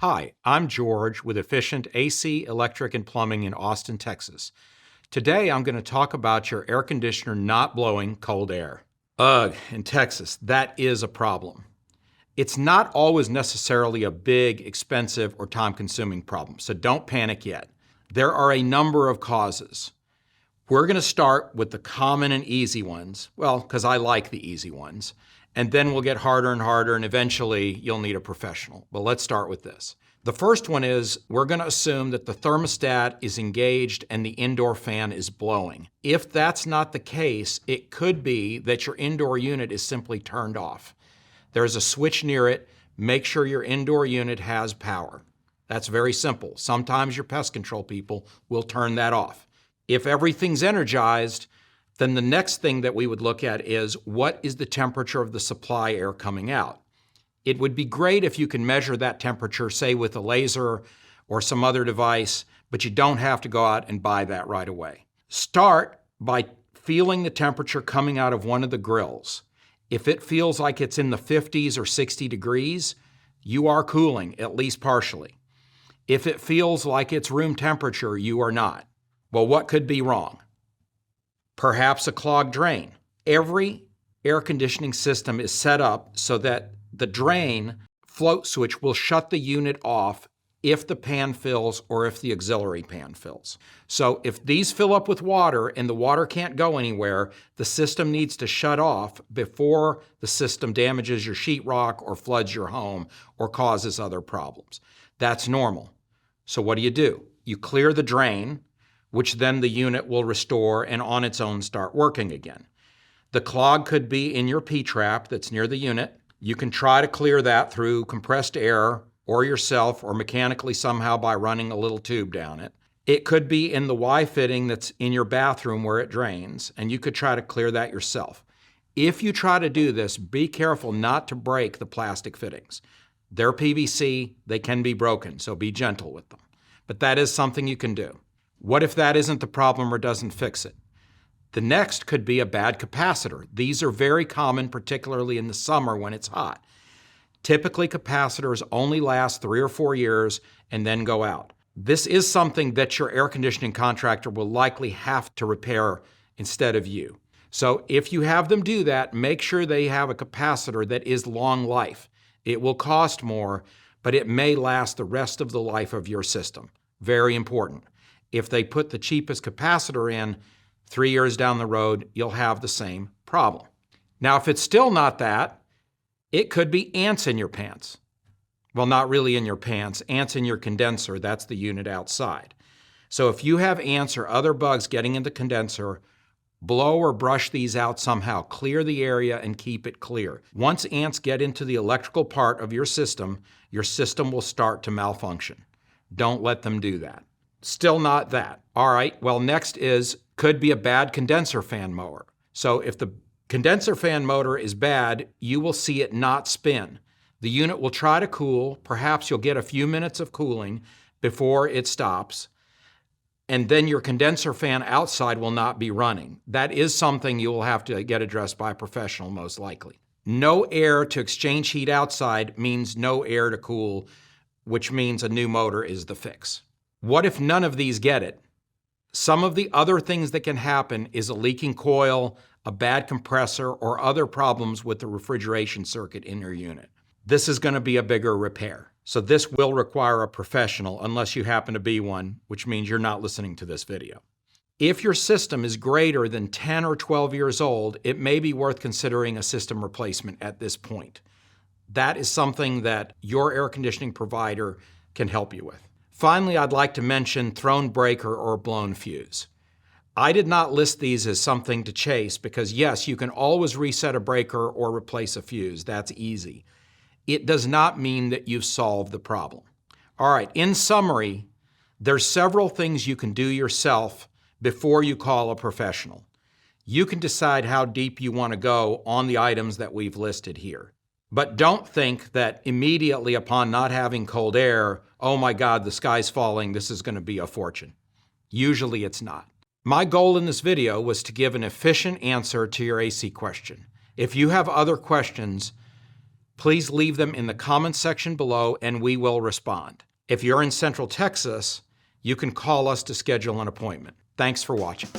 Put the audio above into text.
Hi, I'm George with Efficient AC, Electric, and Plumbing in Austin, Texas. Today I'm going to talk about your air conditioner not blowing cold air. Ugh, in Texas, that is a problem. It's not always necessarily a big, expensive, or time-consuming problem, so don't panic yet. There are a number of causes. We're going to start with the common and easy ones, well, because I like the easy ones, and then we'll get harder and harder, and eventually you'll need a professional. But let's start with this. The first one is we're going to assume that the thermostat is engaged and the indoor fan is blowing. If that's not the case, it could be that your indoor unit is simply turned off. There's a switch near it. Make sure your indoor unit has power. That's very simple. Sometimes your pest control people will turn that off. If everything's energized, then the next thing that we would look at is what is the temperature of the supply air coming out? It would be great if you can measure that temperature, say with a laser or some other device, but you don't have to go out and buy that right away. Start by feeling the temperature coming out of one of the grills. If it feels like it's in the 50s or 60 degrees, you are cooling, at least partially. If it feels like it's room temperature, you are not. Well, what could be wrong? Perhaps a clogged drain. Every air conditioning system is set up so that the drain float switch will shut the unit off if the pan fills or if the auxiliary pan fills. So if these fill up with water and the water can't go anywhere, the system needs to shut off before the system damages your sheetrock or floods your home or causes other problems. That's normal. So what do? You clear the drain, which then the unit will restore and on its own start working again. The clog could be in your P-trap that's near the unit. You can try to clear that through compressed air or yourself or mechanically somehow by running a little tube down it. It could be in the Y fitting that's in your bathroom where it drains, and you could try to clear that yourself. If you try to do this, be careful not to break the plastic fittings. They're PVC, they can be broken, so be gentle with them. But that is something you can do. What if that isn't the problem or doesn't fix it? The next could be a bad capacitor. These are very common, particularly in the summer when it's hot. Typically, capacitors only last 3 or 4 years and then go out. This is something that your air conditioning contractor will likely have to repair instead of you. So if you have them do that, make sure they have a capacitor that is long life. It will cost more, but it may last the rest of the life of your system. Very important. If they put the cheapest capacitor in, 3 years down the road, you'll have the same problem. Now, if it's still not that, it could be ants in your pants. Well, not really in your pants, ants in your condenser, that's the unit outside. So if you have ants or other bugs getting in the condenser, blow or brush these out somehow. Clear the area and keep it clear. Once ants get into the electrical part of your system will start to malfunction. Don't let them do that. Still not that. All right, well, next could be a bad condenser fan motor. So if the condenser fan motor is bad, you will see it not spin. The unit will try to cool. Perhaps you'll get a few minutes of cooling before it stops. And then your condenser fan outside will not be running. That is something you will have to get addressed by a professional, most likely. No air to exchange heat outside means no air to cool, which means a new motor is the fix. What if none of these get it? Some of the other things that can happen is a leaking coil, a bad compressor, or other problems with the refrigeration circuit in your unit. This is going to be a bigger repair. So this will require a professional unless you happen to be one, which means you're not listening to this video. If your system is greater than 10 or 12 years old, it may be worth considering a system replacement at this point. That is something that your air conditioning provider can help you with. Finally, I'd like to mention thrown breaker or blown fuse. I did not list these as something to chase because yes, you can always reset a breaker or replace a fuse. That's easy. It does not mean that you've solved the problem. All right, in summary, there's several things you can do yourself before you call a professional. You can decide how deep you want to go on the items that we've listed here. But don't think that immediately upon not having cold air, oh my God, the sky's falling, this is going to be a fortune. Usually it's not. My goal in this video was to give an efficient answer to your AC question. If you have other questions, Please leave them in the comments section below and we will respond. If you're in Central Texas, you can call us to schedule an appointment. Thanks for watching.